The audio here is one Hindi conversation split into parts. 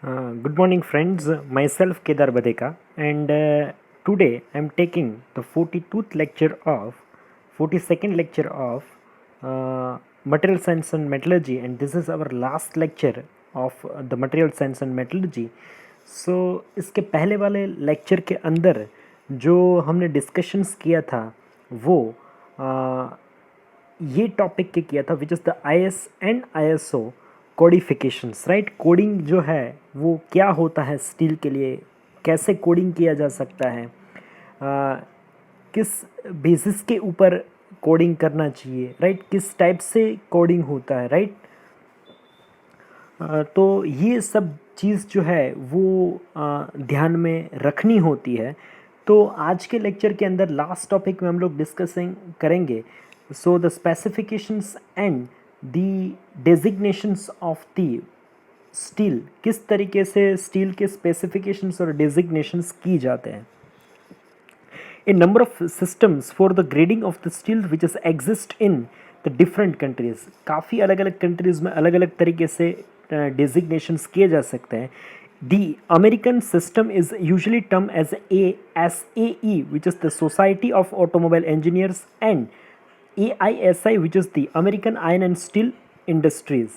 Good morning, friends. Myself Kedar Badeka, and today I'm taking the 42nd lecture of Material Science and Metallurgy, and this is our last lecture of the Material Science and Metallurgy. So इसके पहले वाले लेक्चर के अंदर जो हमने डिस्कशंस किया था वो ये टॉपिक के किया था which is the IS and ISO codifications, right. Coding जो है वो क्या होता है स्टील के लिए, कैसे कोडिंग किया जा सकता है, किस बेसिस के ऊपर कोडिंग करना चाहिए, राइट, किस टाइप से कोडिंग होता है, राइट। तो ये सब चीज़ जो है वो ध्यान में रखनी होती है। तो आज के लेक्चर के अंदर लास्ट टॉपिक में हम लोग डिस्कसिंग करेंगे so the specifications and the designations of the steel, किस तरीके से स्टील के स्पेसिफिकेशंस और डेजिग्नेशंस की जाते हैं। A number of systems for the grading of the steel which is exist in the different countries, काफ़ी अलग अलग कंट्रीज़ में अलग अलग तरीके से designations किए जा सकते हैं। The American system is usually termed as ASAE, which is the Society of Automobile Engineers, and AISI, which is the American Iron and Steel Industries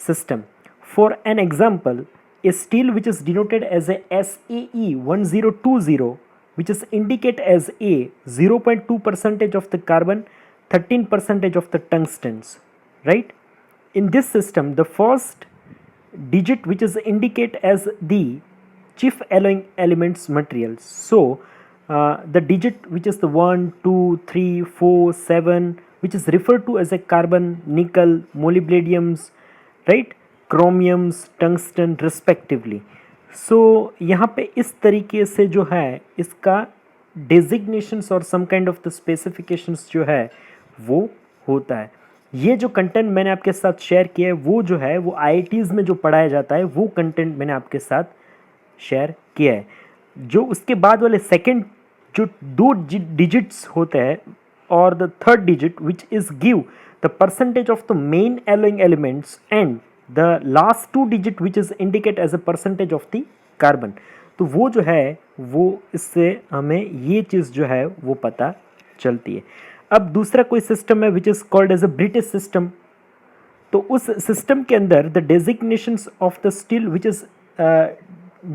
system. For an example, a steel which is denoted as a SAE 1020, which is indicate as A 0.2 percentage of the carbon, 13 percentage of the tungstens, right. In this system, the first digit which is indicate as the chief alloying elements materials. So the digit which is the 1, 2, 3, 4, 7, which is referred to as a carbon, nickel, molybdenums, right, chromiums, tungsten respectively. So यहाँ पे इस तरीके से जो है इसका designations और some kind of the specifications जो है वो होता है। ये जो कंटेंट मैंने आपके साथ शेयर किया है वो जो है वो IITs में जो पढ़ाया जाता है वो कंटेंट मैंने आपके साथ शेयर किया है। जो उसके बाद वाले सेकंड जो दो डिजिट्स होते हैं और the third digit which is give the percentage of the main alloying elements and the last two digit which is indicate as a percentage of the carbon. तो वो जो है वो इससे हमें ये चीज़ जो है वो पता चलती है। अब दूसरा कोई सिस्टम है which is called as a British system. तो उस सिस्टम के अंदर the designations of the steel which is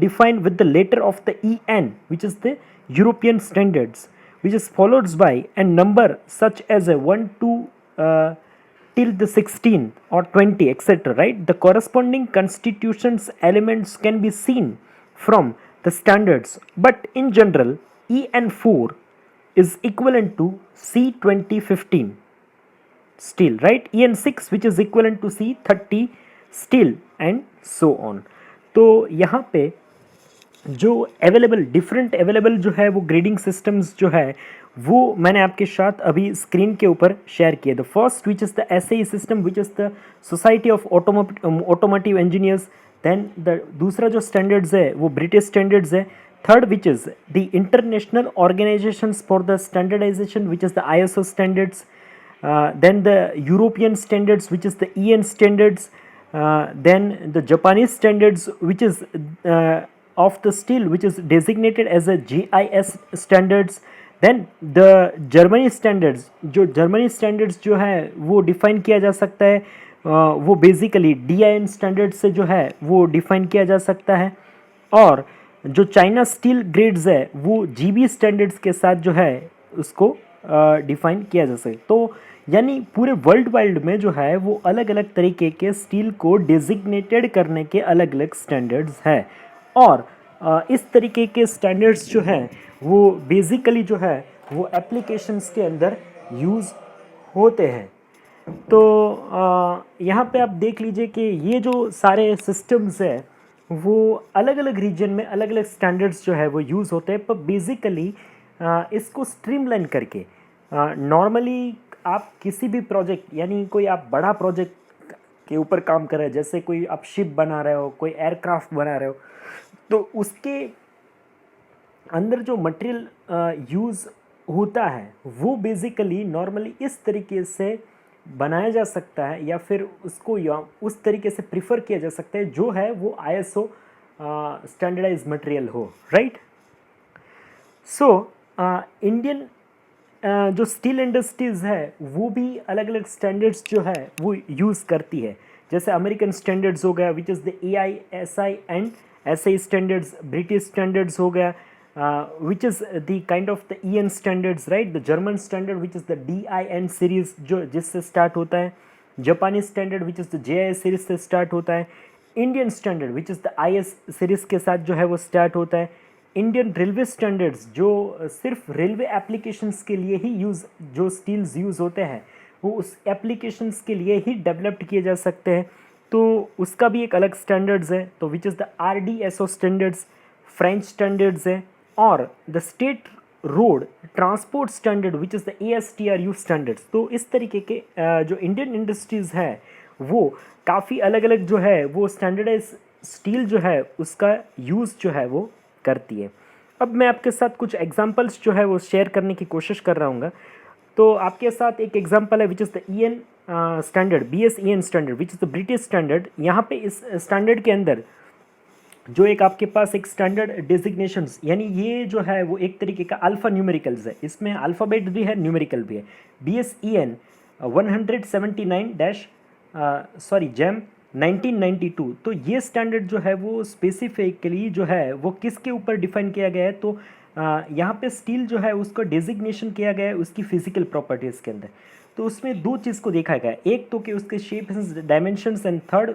defined with the letter of the EN, which is the European standards, which is followed by a number such as a 1 to till the 16 or 20 etc, right. The corresponding constitutions elements can be seen from the standards, but in general EN4 is equivalent to C2015 steel, right. EN6 which is equivalent to C30 steel and so on. तो यहाँ पे जो डिफरेंट अवेलेबल जो है वो ग्रेडिंग सिस्टम्स जो है वो मैंने आपके साथ अभी स्क्रीन के ऊपर शेयर किए। The first which is the SAE system which is the society of automotive engineers. Then the दूसरा जो स्टैंडर्ड्स है वो ब्रिटिश स्टैंडर्ड्स है। Third which is the international organisations for the standardisation which is the ISO standards. then the European standards which is the EN standards, then the Japanese standards which is of the steel which is designated as a GIS standards, then the Germany standards, जो Germany standards जो है वो डिफाइन किया जा सकता है वो बेसिकली DIN standards से जो है वो डिफाइन किया जा सकता है। और जो चाइना स्टील ग्रेड्स है वो GB standards के साथ जो है उसको डिफाइन किया जा सके। तो यानी पूरे वर्ल्ड वाइड में जो है वो अलग अलग तरीके के स्टील को डेजिग्नेटेड करने के अलग अलग स्टैंडर्ड्स हैं। और इस तरीके के स्टैंडर्ड्स जो हैं वो बेसिकली जो है वो एप्लीकेशंस के अंदर यूज़ होते हैं। तो यहाँ पे आप देख लीजिए कि ये जो सारे सिस्टम्स हैं वो अलग अलग रीजन में अलग अलग स्टैंडर्ड्स जो है वो यूज़ होते हैं। पर बेसिकली इसको स्ट्रीमलाइन करके नॉर्मली आप किसी भी प्रोजेक्ट यानी कोई आप बड़ा प्रोजेक्ट के ऊपर काम कर रहे हैं, जैसे कोई आप शिप बना रहे हो, कोई एयरक्राफ्ट बना रहे हो, तो उसके अंदर जो मटेरियल यूज़ होता है वो बेसिकली नॉर्मली इस तरीके से बनाया जा सकता है या फिर उसको या उस तरीके से प्रिफर किया जा सकता है जो है वो ISO स्टैंडर्डाइज मटेरियल हो, राइट। सो इंडियन जो स्टील इंडस्ट्रीज़ है वो भी अलग अलग स्टैंडर्ड्स जो है वो यूज़ करती है। जैसे अमेरिकन स्टैंडर्ड्स हो गया which is the AISI and SI standards, British standards हो गया which is the kind of the EN standards, right. The German standard which is the DIN series जो जिससे स्टार्ट होता है, Japanese standard which is the JIS series से स्टार्ट होता है, Indian standard which is the IS series के साथ जो है वो स्टार्ट होता है। इंडियन रेलवे स्टैंडर्ड्स जो सिर्फ रेलवे एप्लीकेशंस के लिए ही जो स्टील्स यूज़ होते हैं वो उस एप्लीकेशंस के लिए ही डेवलप्ड किए जा सकते हैं, तो उसका भी एक अलग स्टैंडर्ड्स है, तो which is the RDSO standards, French standards है। और the state road transport standard which is the ASTRU standards. तो इस तरीके के जो इंडियन इंडस्ट्रीज़ है वो काफ़ी अलग अलग जो है वो स्टैंडर्डाइज स्टील जो है उसका यूज़ जो है वो करती है। अब मैं आपके साथ कुछ एग्जांपल्स जो है वो शेयर करने की कोशिश कर रहा हूँ। तो आपके साथ एक एग्जांपल है which is the EN standard, BSEN standard which is the British standard. यहाँ पे इस स्टैंडर्ड के अंदर जो एक आपके पास एक स्टैंडर्ड डेजिग्नेशंस, यानी ये जो है वो एक तरीके का अल्फ़ा न्यूमेरिकल्स है, इसमें अल्फ़ाबेट भी है न्यूमेरिकल भी है। BSEN 179 jam 1992। तो ये स्टैंडर्ड जो है वो स्पेसिफिकली जो है वो किसके ऊपर डिफाइन किया गया है, तो यहाँ पे स्टील जो है उसको डेजिग्नेशन किया गया है उसकी फिजिकल प्रॉपर्टीज़ के अंदर। तो उसमें दो चीज़ को देखा गया, एक तो कि उसके shape dimensions and third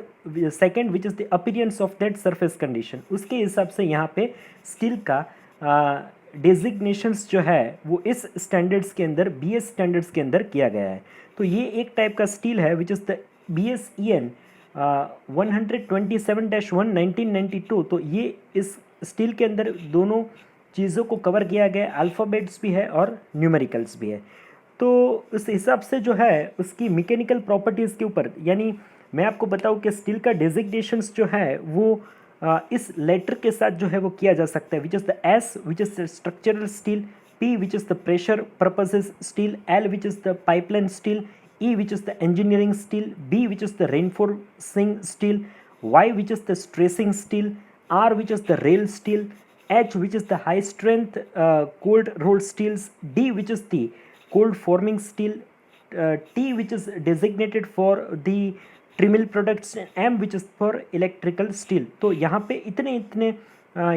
second which is the appearance of that surface condition. उसके हिसाब से यहाँ पे स्टील का डेजिग्नेशंस जो है वो इस स्टैंडर्ड्स के अंदर BS स्टैंडर्ड्स के अंदर किया गया है। तो ये एक टाइप का स्टील है विच इज़ द BSEN 127-1 1992। तो ये इस स्टील के अंदर दोनों चीज़ों को कवर किया गया, अल्फ़ाबेट्स भी है और न्यूमेरिकल्स भी है। तो उस हिसाब से जो है उसकी मैकेनिकल प्रॉपर्टीज़ के ऊपर, यानी मैं आपको बताऊं कि स्टील का डेजिग्नेशंस जो है वो इस लेटर के साथ जो है वो किया जा सकता है which is the S which is the structural steel, P which is the pressure purposes steel, L which is the pipeline steel, E which is the engineering steel, B which is the reinforcing steel, Y which is the stressing steel, R which is the rail steel, H which is the high strength cold rolled steels, D which is the cold forming steel, T which is designated for the trimmill products, M which is for electrical steel। तो यहाँ पे इतने इतने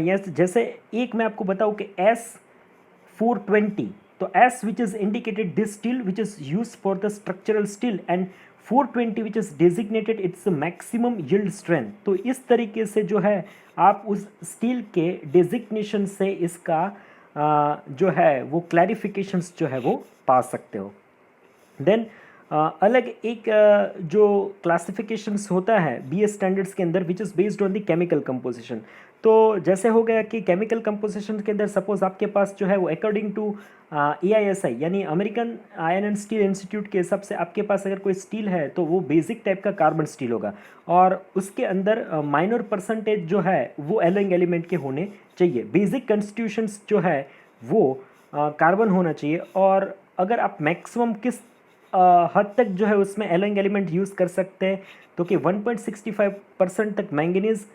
yes, जैसे एक मैं आपको बताऊँ कि S420, तो S which is indicated this steel which is used for the structural steel and 420 which is designated its maximum yield strength। तो इस तरीके से जो है आप उस स्टील के डेजिग्नेशन से इसका जो है वो क्लैरिफिकेशंस जो है वो पा सकते हो। देन अलग एक जो क्लासिफिकेशंस होता है BS स्टैंडर्ड्स के अंदर which is based on the chemical composition. तो जैसे हो गया कि केमिकल कंपोजिशन के अंदर सपोज आपके पास जो है वो अकॉर्डिंग टू AISI यानी American iron and steel institute के हिसाब से आपके पास अगर कोई स्टील है तो वो बेसिक टाइप का कार्बन स्टील होगा और उसके अंदर माइनर परसेंटेज जो है वो एलोइंग एलिमेंट के होने चाहिए। बेसिक कंस्टिट्यूशंस जो है वो कार्बन होना चाहिए और अगर आप मैक्सिमम किस हद तक जो है उसमें एलोइंग एलिमेंट यूज़ कर सकते हैं तो कि 1.65% तक manganese,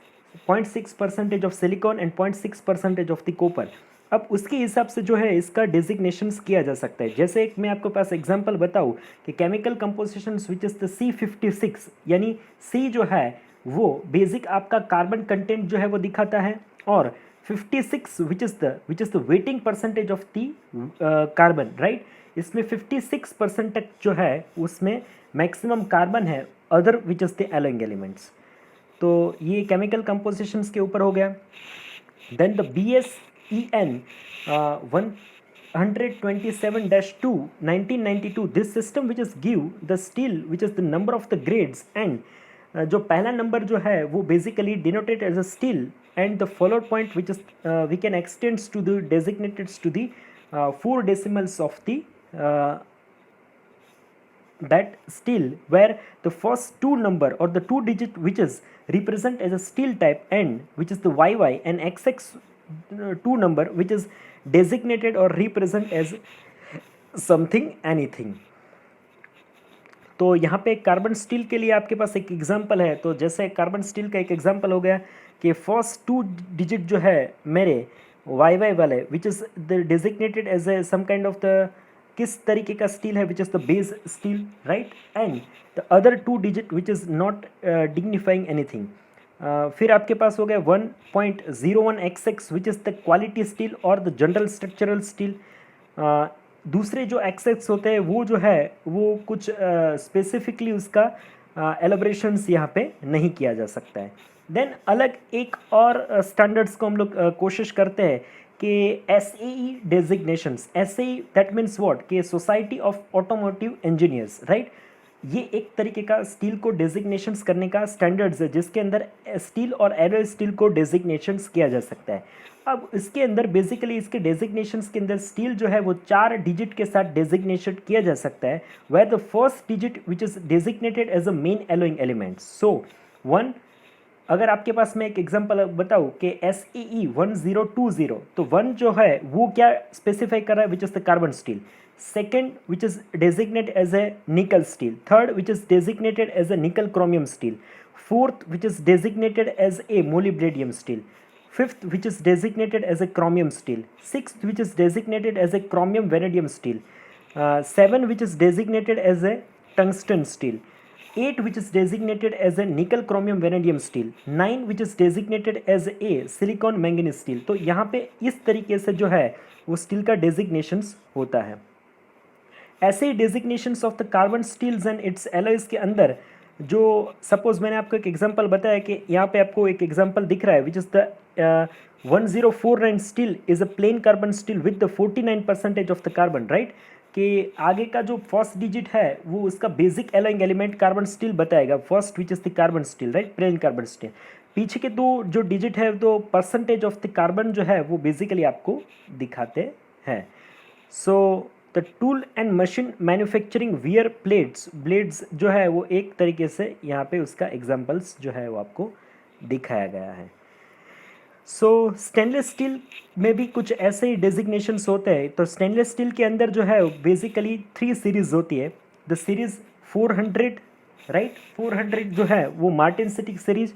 0.6% of silicon and 0.6% of the copper. अब उसके हिसाब से जो है इसका डेजिग्नेशंस किया जा सकता है। जैसे एक मैं आपको पास एग्जांपल बताऊं कि chemical composition which is the C56, यानी C जो है वो बेसिक आपका कार्बन कंटेंट जो है वो दिखाता है और 56 विच is the weighting percentage of the carbon, right. इसमें 56% तक जो है उसमें मैक्सिमम कार्बन है, other which is the alloying elements. तो ये केमिकल कंपोजिशंस के ऊपर हो गया। Then the BSEN 127-2 1992, this system which is give the steel which is the number of the grades and जो पहला नंबर जो है वो basically denoted as a steel and the followed point which is we can extends to the designated to the 4 decimals of the that steel, where the first 2 number or the 2 digit which is represent as a steel type and which is the YY and XX 2 number which is designated or represent as something anything। तो यहाँ पे कार्बन स्टील के लिए आपके पास एक एग्जांपल है। तो जैसे कार्बन स्टील का एक एग्जांपल हो गया कि फर्स्ट 2 डिजिट जो है मेरे वाई वाई वाले which is the designated as a some kind of the किस तरीके का स्टील है which is the base steel, right, and the other 2 digit which is not dignifying anything. फिर आपके पास हो गया 1.01xx which is the quality steel और द जनरल स्ट्रक्चरल स्टील। दूसरे जो एक्सेस होते हैं वो जो है वो कुछ स्पेसिफिकली उसका एलोब्रेशंस यहाँ पे नहीं किया जा सकता है। देन अलग एक और स्टैंडर्ड्स को हम लोग कोशिश करते हैं कि S A E designations, S A E that means what, कि society of automotive engineers, right, ये एक तरीके का स्टील को डेजिग्नेशंस करने का स्टैंडर्ड्स है जिसके अंदर स्टील और एलॉय स्टील को डेजिग्नेशंस किया जा सकता है। अब इसके अंदर बेसिकली इसके डेजिग्नेशंस के अंदर स्टील जो है वो 4 डिजिट के साथ डेजिग्नेशन किया जा सकता है, where the first digit which is designated as a main alloying element. So 1, अगर आपके पास मैं एक एग्जांपल बताऊँ कि SEE 1020, तो 1 जो है वो क्या स्पेसिफाई कर रहा है, which is the carbon steel. Second which is designate as a nickel steel. Third which is designated as a nickel chromium steel. Fourth which is designated as a molybdenum steel. Fifth, which is designated as a chromium steel. Sixth, which is designated as a chromium vanadium steel. 7, which is designated as a tungsten steel. 8, which is designated as a nickel chromium vanadium steel. 9, which is designated as a silicon manganese steel. तो यहाँ पे इस तरीके से जो है वो स्टील का डेजिग्नेशंस होता है। ऐसे ही designations of the carbon steels and its alloys के अंदर जो सपोज मैंने आपको एक एग्जांपल बताया कि यहाँ पे आपको एक एग्जांपल दिख रहा है which is the 1049 steel is a plain carbon steel with the 49% of the carbon, right, कि आगे का जो फर्स्ट डिजिट है वो उसका basic alloying element carbon steel बताएगा, first which is the carbon steel, right, plain carbon steel. पीछे के दो जो डिजिट है तो परसेंटेज ऑफ द कार्बन जो है वो बेसिकली आपको दिखाते हैं। So the tool and machine manufacturing wear blades जो है वो एक तरीके से यहाँ पे उसका एग्जांपल्स जो है वो आपको दिखाया गया है। सो स्टेनलेस स्टील में भी कुछ ऐसे ही डेजिग्नेशंस होते हैं। तो स्टेनलेस स्टील के अंदर जो है बेसिकली 3 सीरीज होती है। द सीरीज 400, राइट, 400 जो है वो मार्टिनसिटिक सीरीज,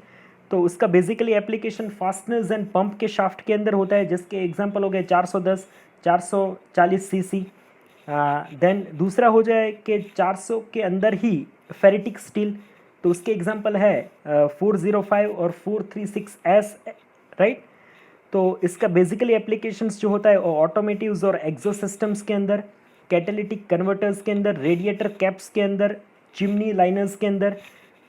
तो उसका basically application fasteners and pump के शाफ्ट के अंदर होता है, जिसके एग्जांपल हो गए 410, 440 सीसी। देन दूसरा हो जाए कि 400 के अंदर ही फेरिटिक स्टील, तो उसके एग्जांपल है 405 और 436S, राइट। तो इसका बेसिकली एप्लीकेशंस जो होता है वो ऑटोमेटिव्स और एग्जॉस्ट सिस्टम्स के अंदर, कैटालिटिक कन्वर्टर्स के अंदर, रेडिएटर कैप्स के अंदर, चिमनी लाइनर्स के अंदर।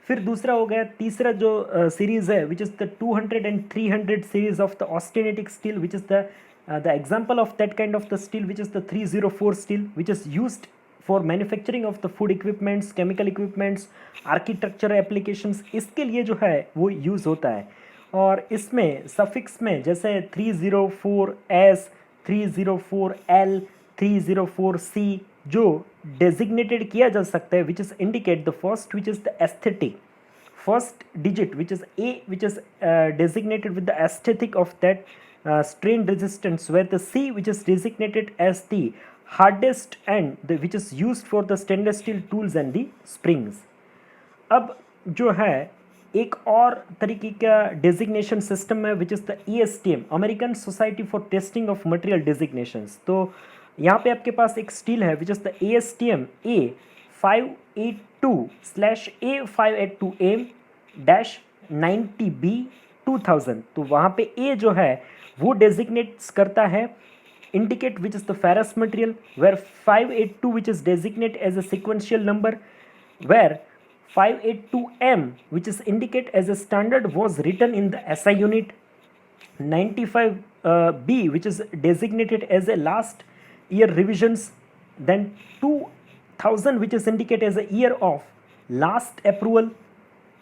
फिर दूसरा हो गया तीसरा जो सीरीज़ है which is the 200 and 300 series of the austenitic steel, which is the example of that kind of the steel which is the 304 steel, which is used for manufacturing of the food equipments, chemical equipments, architecture applications, इसके लिए जो है वो यूज़ होता है। और इसमें सफिक्स में जैसे 304S, 304L, 304C जो डेजिग्नेटेड किया जा सकता है, which is indicate the first which is the aesthetic, first digit which is A, which is designated with the aesthetic of that strain resistance, where the C which is designated as the hardest and which is used for the stainless steel tools and the springs. अब जो है एक और तरीके का डेजिग्नेशन सिस्टम है which is the ESTM, American society for testing of material designations. तो यहाँ पे आपके पास एक स्टील है which is the ASTM A582/A582M-90B2000। तो वहाँ पे A जो है वो डेजिग्नेट्स करता है indicate which is the ferrous material, where 582 which is designate as a sequential number, where 582M which is indicate as a standard was written in the SI unit, 95B which is designated as a last year revisions, then 2000 which is indicate as a year of last approval,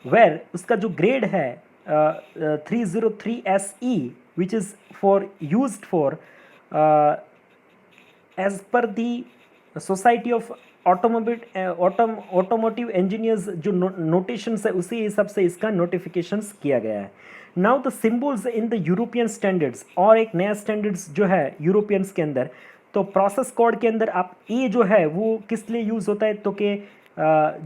where उसका जो ग्रेड है 303SE which is for used for as per the society of automotive engineers जो नोटेशंस है उसी हिसाब से इसका नोटिफिकेशंस किया गया है। Now the symbols in the European standards, और एक नया स्टैंडर्ड्स जो है यूरोपियंस के अंदर, तो प्रोसेस कोड के अंदर आप ए जो है वो किस लिए यूज़ होता है, तो कि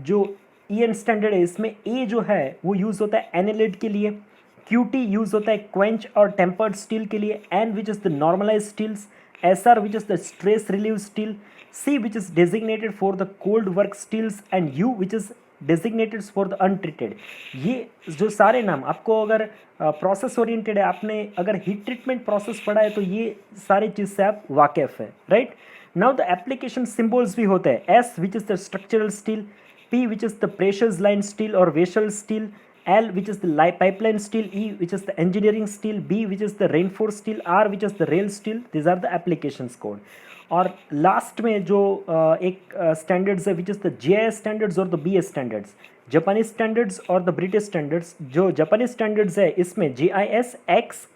जो EN स्टैंडर्ड है इसमें ए जो है वो यूज़ होता है एनालिड के लिए, QT यूज होता है क्वेंच और टेम्पर्ड स्टील के लिए, N which is the normalize steels, SR which is the stress relieve steel, C which is designated for the cold work steels and U which is designated for the untreated. ये जो सारे नाम आपको अगर प्रोसेस ओरिएंटेड है, आपने अगर हीट ट्रीटमेंट प्रोसेस पढ़ा है तो ये सारी चीज़ से आप वाकिफ है, right. Now the application symbols भी होते हैं, S which is the structural steel, P which is the pressures line steel और vessel steel, L which is the pipeline steel, E which is the engineering steel, B which is the reinforced steel, R which is the rail steel. These are the applications code. और लास्ट में जो एक स्टैंडर्ड्स है which is the GIS standards और the BS standards, Japanese standards और द ब्रिटिश स्टैंडर्ड्स। जो जापानीज स्टैंडर्ड्स है इसमें GIS X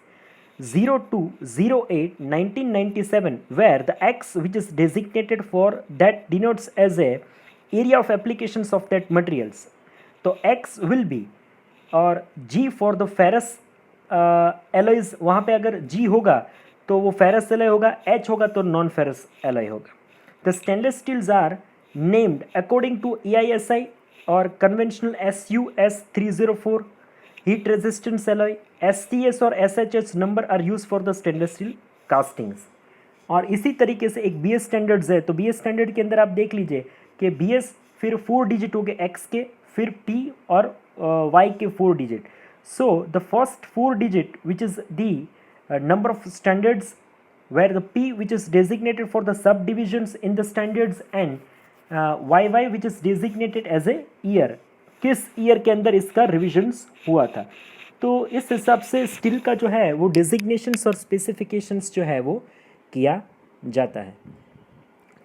0208-1997 where the X which is designated for that denotes as a area of applications of that materials. तो X will be और G for the ferrous alloys, वहाँ पे अगर G होगा तो वो फेरस एलॉय होगा, H होगा तो नॉन फेरस एलॉय होगा। The stainless steels are named according to EISI और conventional SUS 304 heat resistance alloy, STS और SHS number are use for the stainless steel castings. और इसी तरीके से एक BS स्टैंडर्ड्स है, तो BS स्टैंडर्ड के अंदर आप देख लीजिए कि BS फिर 4 डिजिट हो गए X के, फिर P और Y के 4 digit. So the first 4 digit which is the number of standards where the P which is designated for the subdivisions in the standards and YY which is designated as a year, किस ईयर के अंदर इसका रिविजन्स हुआ था। तो इस हिसाब से स्टील का जो है वो डिजिग्नेशंस और स्पेसिफिकेशंस जो है वो किया जाता है।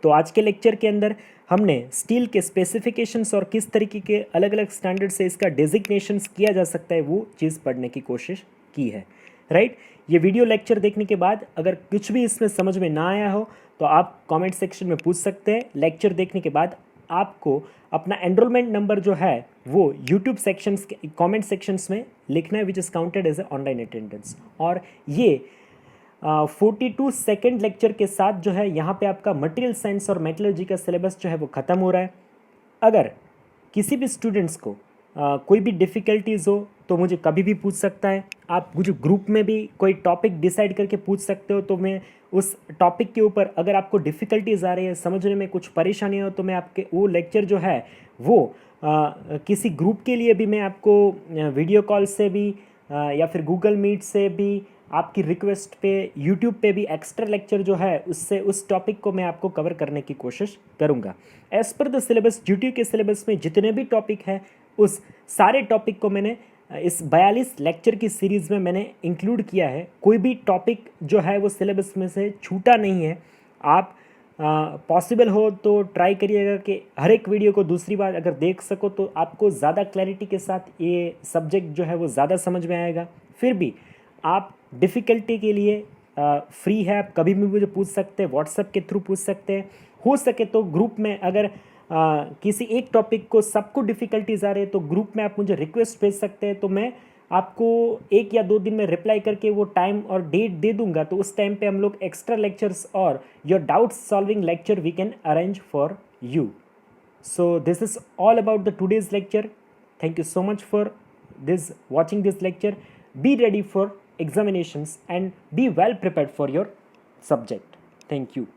तो आज के लेक्चर के अंदर हमने स्टील के स्पेसिफिकेशंस और किस तरीके के अलग अलग स्टैंडर्ड से इसका डिजिग्नेशंस किया जा सकता है वो चीज़ पढ़ने की कोशिश की है, राइट। ये वीडियो लेक्चर देखने के बाद अगर कुछ भी इसमें समझ में ना आया हो तो आप कमेंट सेक्शन में पूछ सकते हैं। लेक्चर देखने के बाद आपको अपना एनरोलमेंट नंबर जो है वो यूट्यूब सेक्शंस के कमेंट सेक्शंस में लिखना है which is counted as a online attendance. और ये 42 सेकेंड लेक्चर के साथ जो है यहाँ पे आपका मटेरियल साइंस और मेटलर्जी का सिलेबस जो है वो ख़त्म हो रहा है। अगर किसी भी स्टूडेंट्स को कोई भी डिफ़िकल्टीज़ हो तो मुझे कभी भी पूछ सकता है। आप मुझे ग्रुप में भी कोई टॉपिक डिसाइड करके पूछ सकते हो, तो मैं उस टॉपिक के ऊपर अगर आपको डिफ़िकल्टीज़ आ रही है, समझने में कुछ परेशानी हो, तो मैं आपके वो लेक्चर जो है वो किसी ग्रुप के लिए भी मैं आपको वीडियो कॉल से भी या फिर गूगल मीट से भी आपकी रिक्वेस्ट पे यूट्यूब पे भी एक्स्ट्रा लेक्चर जो है उससे उस टॉपिक को मैं आपको कवर करने की कोशिश करूँगा। As per the syllabus, GT के सिलेबस में जितने भी टॉपिक हैं उस सारे टॉपिक को मैंने इस 42 लेक्चर की सीरीज़ में मैंने इंक्लूड किया है। कोई भी टॉपिक जो है वो सिलेबस में से छूटा नहीं है। आप पॉसिबल हो तो ट्राई करिएगा कि हर एक वीडियो को दूसरी बार अगर देख सको तो आपको ज़्यादा क्लैरिटी के साथ ये सब्जेक्ट जो है वो ज़्यादा समझ में आएगा। फिर भी आप डिफ़िकल्टी के लिए फ्री है, आप कभी भी मुझे पूछ सकते हैं, व्हाट्सएप के थ्रू पूछ सकते हैं। हो सके तो ग्रुप में अगर किसी एक टॉपिक को सबको डिफ़िकल्टीज आ रही है तो ग्रुप में आप मुझे रिक्वेस्ट भेज सकते हैं, तो मैं आपको 1 या 2 दिन में रिप्लाई करके वो टाइम और डेट दे दूंगा। तो उस टाइम पे हम लोग एक्स्ट्रा लेक्चर्स और your doubt solving lecture we can arrange for you. So this is all about the today's lecture. Thank you so much for this watching this lecture. Be ready for examinations and be well prepared for your subject. Thank you.